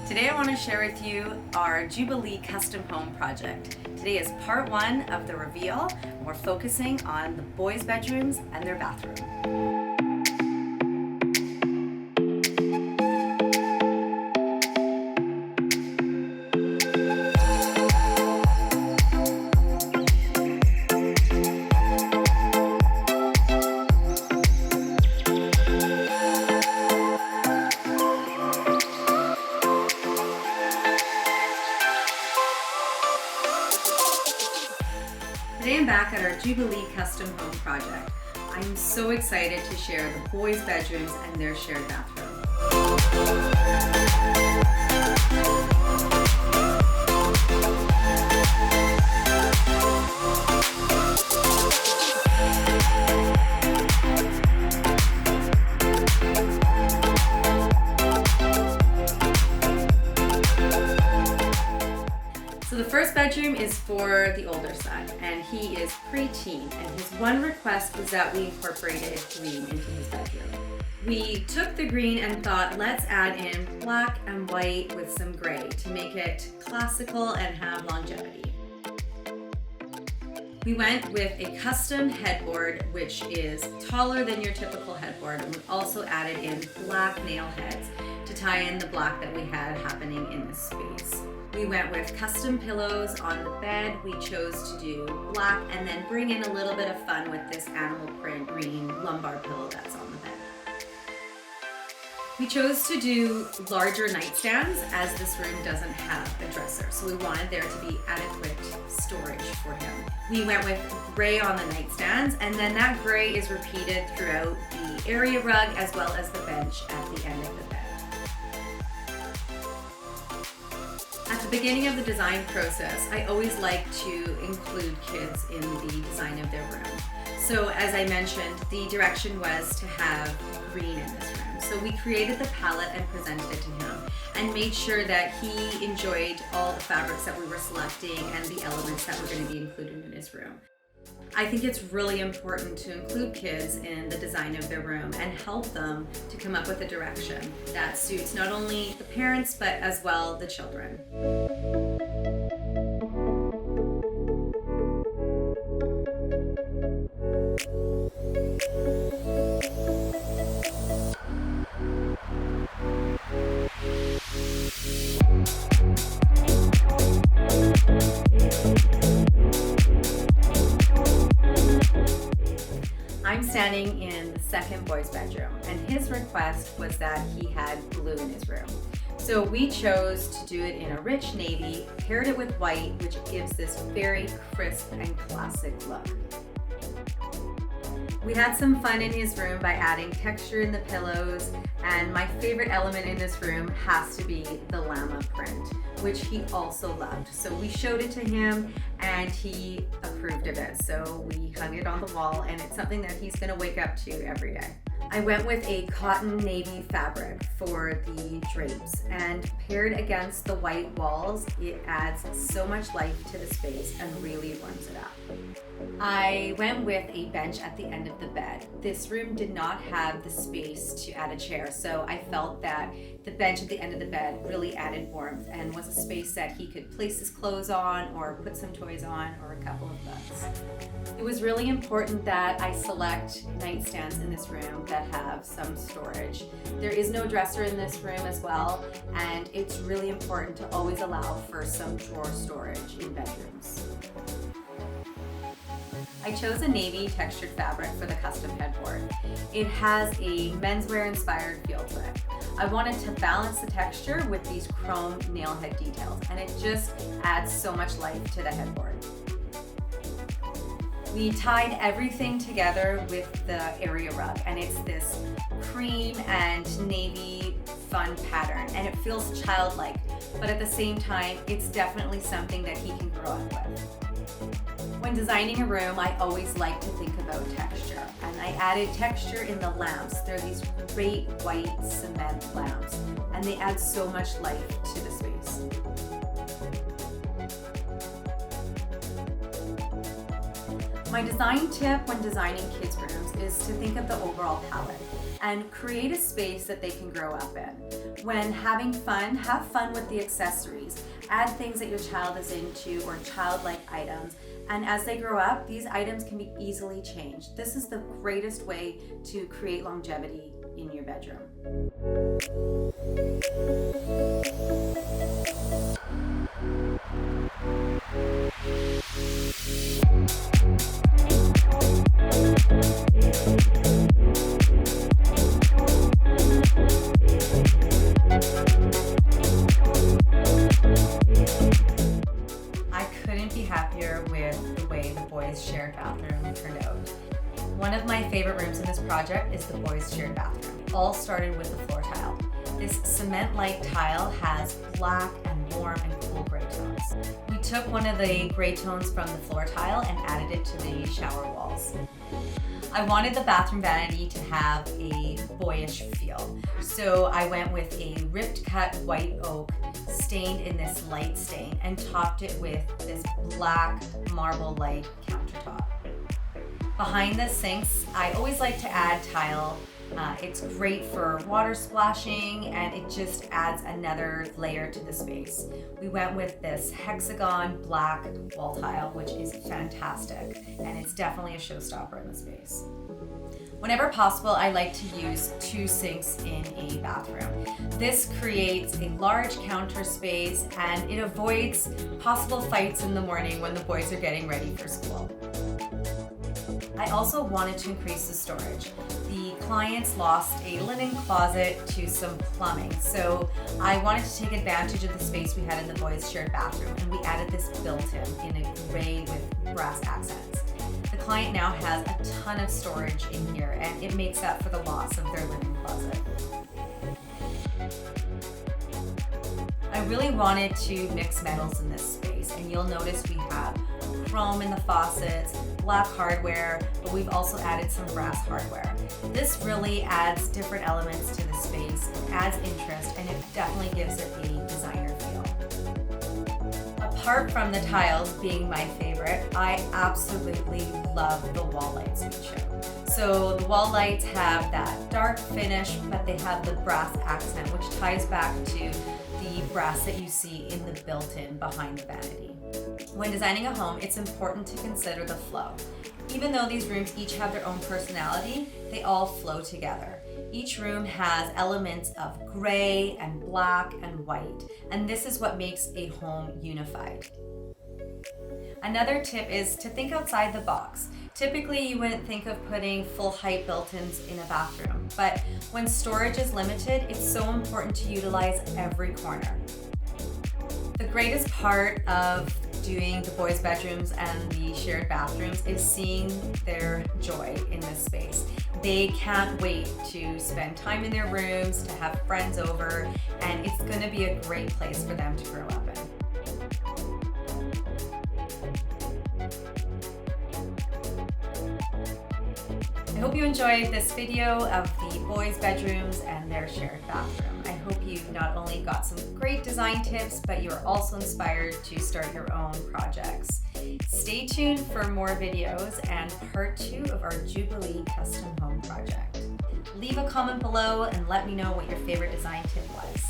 Today I want to share with you our Jubilee Custom Home Project. Today is part one of the reveal. We're focusing on the boys' bedrooms and their bathroom. Today I'm back at our Jubilee Custom Home Project. I'm so excited to share the boys' bedrooms and their shared bathroom. So the first bedroom is for the older son, and he is preteen, and his one request was that we incorporated green into his bedroom. We took the green and thought, let's add in black and white with some gray to make it classical and have longevity. We went with a custom headboard, which is taller than your typical headboard, and we also added in black nail heads to tie in the black that we had happening in this space. We went with custom pillows on the bed. We chose to do black and then bring in a little bit of fun with this animal print green lumbar pillow that's on the bed. We chose to do larger nightstands as this room doesn't have a dresser, so we wanted there to be adequate storage for him. We went with gray on the nightstands, and then that gray is repeated throughout the area rug as well as the bench at the end of the bed. At the beginning of the design process, I always like to include kids in the design of their room. So as I mentioned, the direction was to have green in this room. So we created the palette and presented it to him and made sure that he enjoyed all the fabrics that we were selecting and the elements that were going to be included in his room. I think it's really important to include kids in the design of their room and help them to come up with a direction that suits not only the parents but as well the children. I'm standing in the second boy's bedroom, and his request was that he had blue in his room. So we chose to do it in a rich navy, paired it with white, which gives this very crisp and classic look. We had some fun in his room by adding texture in the pillows, and my favorite element in this room has to be the llama print, which he also loved. So we showed it to him and he approved of it. So we hung it on the wall, and it's something that he's gonna wake up to every day. I went with a cotton navy fabric for the drapes, and paired against the white walls, it adds so much life to the space and really warms it up. I went with a bench at the end of the bed. This room did not have the space to add a chair, so I felt that the bench at the end of the bed really added warmth and was a space that he could place his clothes on or put some toys on or a couple of books. It was really important that I select nightstands in this room that have some storage. There is no dresser in this room as well, and it's really important to always allow for some drawer storage in bedrooms. I chose a navy textured fabric for the custom headboard. It has a menswear inspired feel to it. I wanted to balance the texture with these chrome nail head details, and it just adds so much life to the headboard. We tied everything together with the area rug, and it's this cream and navy fun pattern, and it feels childlike, but at the same time, it's definitely something that he can grow up with. When designing a room, I always like to think about texture, and I added texture in the lamps. They're these great white cement lamps, and they add so much life to the space. My design tip when designing kids' rooms is to think of the overall palette and create a space that they can grow up in. When having fun, have fun with the accessories. Add things that your child is into or childlike items. And as they grow up, these items can be easily changed. This is the greatest way to create longevity in your bedroom. Happier with the way the boys' shared bathroom turned out. One of my favorite rooms in this project is the boys' shared bathroom. All started with the floor tile. This cement-like tile has black and warm and cool gray tones. We took one of the gray tones from the floor tile and added it to the shower walls. I wanted the bathroom vanity to have a boyish feel, so I went with a ripped cut white oak stained in this light stain and topped it with this black marble-like countertop. Behind the sinks, I always like to add tile. It's great for water splashing and it just adds another layer to the space. We went with this hexagon black wall tile, which is fantastic, and it's definitely a showstopper in the space. Whenever possible, I like to use 2 sinks in a bathroom. This creates a large counter space and it avoids possible fights in the morning when the boys are getting ready for school. I also wanted to increase the storage. The clients lost a linen closet to some plumbing, so I wanted to take advantage of the space we had in the boys' shared bathroom, and we added this built-in in a gray with brass accents. The client now has a ton of storage in here, and it makes up for the loss of their linen closet. I really wanted to mix metals in this space, and you'll notice we have chrome in the faucets, black hardware, but we've also added some brass hardware. This really adds different elements to the space, adds interest, and it definitely gives it a designer feel. Apart from the tiles being my favorite, I absolutely love the wall lights we show. So the wall lights have that dark finish, but they have the brass accent, which ties back to the brass that you see in the built-in behind the vanity. When designing a home, it's important to consider the flow. Even though these rooms each have their own personality, they all flow together. Each room has elements of gray and black and white, and this is what makes a home unified. Another tip is to think outside the box. Typically, you wouldn't think of putting full height built-ins in a bathroom, but when storage is limited, it's so important to utilize every corner. The greatest part of doing the boys' bedrooms and the shared bathrooms is seeing their joy in this space. They can't wait to spend time in their rooms, to have friends over, and it's going to be a great place for them to grow up in. I hope you enjoyed this video of the boys' bedrooms and their shared bathroom. I hope you not only got some great design tips, but you're also inspired to start your own projects. Stay tuned for more videos and part 2 of our Jubilee Custom Home Project. Leave a comment below and let me know what your favorite design tip was.